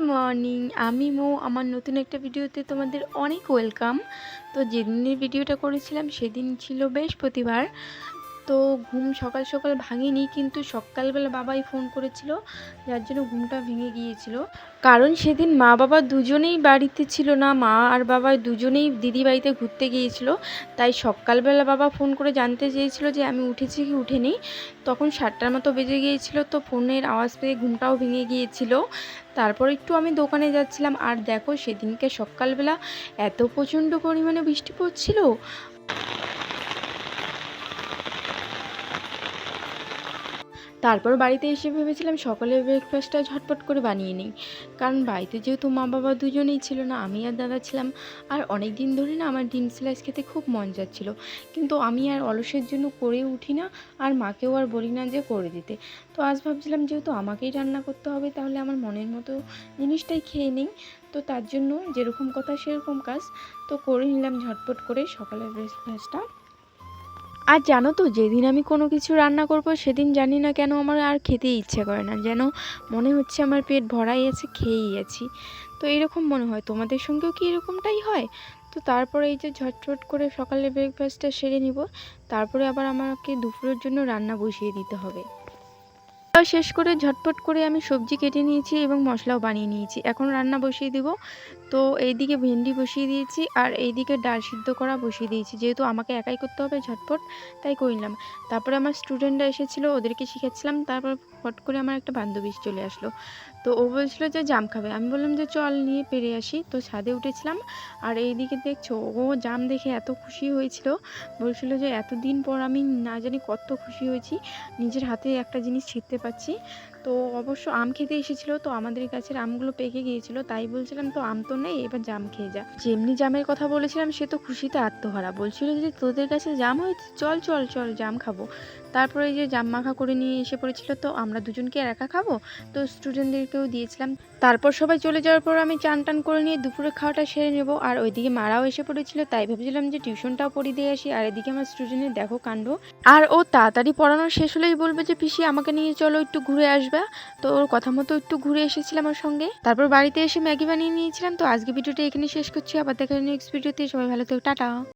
Morning, আমি মৌ। আমার নতুন একটা ভিডিওতে তোমাদের অনেক ওয়েলকাম। তো যেদিনের ভিডিওটা করেছিলাম সেদিন ছিল বৃহস্পতিবার। তো ঘুম সকাল সকাল ভাঙেনি, কিন্তু সকালবেলা বাবাই ফোন করেছিল, যার জন্য ঘুমটা ভেঙে গিয়েছিল। কারণ সেদিন মা বাবা দুজনেই বাড়িতে ছিল না, মা আর বাবা দুজনেই দিদি বাড়িতে ঘুরতে গিয়েছিল। তাই সকালবেলা বাবা ফোন করে জানতে চেয়েছিল যে আমি উঠেছি কি উঠেনি। তখন 7টার মতো বেজে গিয়েছিল, তো ফোনের আওয়াজ পেয়ে ঘুমটাও ভেঙে গিয়েছিল। তারপর একটু আমি দোকানে যাচ্ছিলাম, আর দেখো সেদিনকে সকালবেলা এত প্রচণ্ড পরিমাণে বৃষ্টি পড়ছিল। তারপর বাড়িতে এসে ভেবেছিলাম সকালের ব্রেকফাস্টটা ঝটপট করে বানিয়ে নিই, কারণ বাড়িতে যেহেতু মা বাবা দুজনেই ছিল না, আমি আর দাদা ছিলাম। আর অনেক দিন ধরে না আমার ডিম স্লাইস খেতে খুব মন যাচ্ছিল, কিন্তু আমি আর অলসের জন্য করে উঠি না, আর মাকেও আর বলি না যে করে দিতে। তো আজ ভাবছিলাম যেহেতু আমাকেই রান্না করতে হবে, তাহলে আমার মনের মতো জিনিসটাই খেয়ে নিই। তো তার জন্য যেরকম কথা সেরকম কাজ, তো করে নিলাম ঝটপট করে সকালের ব্রেকফাস্টটা। আর জানো তো, যেদিন আমি কোনো কিছু রান্না করব সেদিন জানি না কেন আমার আর খেতে ইচ্ছে করে না, যেন মনে হচ্ছে আমার পেট ভরাই আছে, খেয়েই আছি। তো এরকম মনে হয়, তোমাদের সঙ্গেও কি এরকমটাই হয়? তো তারপরে এই যে ঝটঝট করে সকালে ব্রেকফাস্টটা সেরে নিব, তারপরে আবার আমাকে দুপুরের জন্য রান্না বসিয়ে দিতে হবে। শেষ করে ঝটপট করে আমি সবজি কেটে নিয়েছি এবং মশলাও বানিয়ে নিয়েছি, এখন রান্না বসিয়ে দেব। তো এইদিকে ভেন্ডি বসিয়ে দিয়েছি, আর এইদিকে ডাল সিদ্ধ করা বসিয়ে দিয়েছি, যেহেতু আমাকে একাই করতে হবে ঝটপট, তাই করে নিলাম। তারপরে আমার স্টুডেন্টরা এসেছিলো, ওদেরকে শিখাচ্ছিলাম। তারপর ফট করে আমার একটা বান্ধবী চলে আসলো, তো ও বলছিল যে জাম খাবে। আমি বললাম যে চল নিয়ে পেরে আসি। তো ছাদে উঠেছিলাম, আর এইদিকে দেখছো ও জাম দেখে এত খুশি হয়েছিল, বলছিল যে এতদিন পর আমি না জানি কত খুশি হয়েছি, নিজের হাতে একটা জিনিস ছিঁড়তে পারছি। তো অবশ্য আম খেতে এসেছিলো, তো আমাদের গাছের আমগুলো পেকে গিয়েছিল, তাই বলছিলাম তো আম তো নেই, এবার জাম খেয়ে যা। যেমনি জামের কথা বলেছিলাম সে তো খুশিতে আত্মহারা, বলছিল যে তোদের কাছে জাম হয়েছে, চল চল চল জাম খাবো। তারপরে এই যে জাম মাখা করে নিয়ে এসে পড়েছিল, তো আমরা দুজনকে আর একা খাবো, তো স্টুডেন্টদেরকেও দিয়েছিলাম। তারপর সবাই চলে যাওয়ার পর আমি চান টান করে নিয়ে দুপুরে খাওয়াটা সেরে নেবো। আর ওইদিকে মারাও এসে পড়েছিল, তাই ভেবেছিলাম যে টিউশনটাও পড়িয়ে দিয়ে আসি। আর এদিকে আমার স্টুডেন্টের দেখো কাণ্ড, আর ও তাড়াতাড়ি পড়ানো শেষ হলেই বলবে যে পিসি আমাকে নিয়ে চলো একটু ঘুরে আসবা। তো ওর কথা মতো একটু ঘুরে এসেছিলাম ওর সঙ্গে। তারপর বাড়িতে এসে ম্যাগি বানিয়ে নিয়েছিলাম। তো আজকে ভিডিওটা এখানে শেষ করছি, আবার দেখা নেক্সট ভিডিওতে। সবাই ভালো থেকো, টাটা।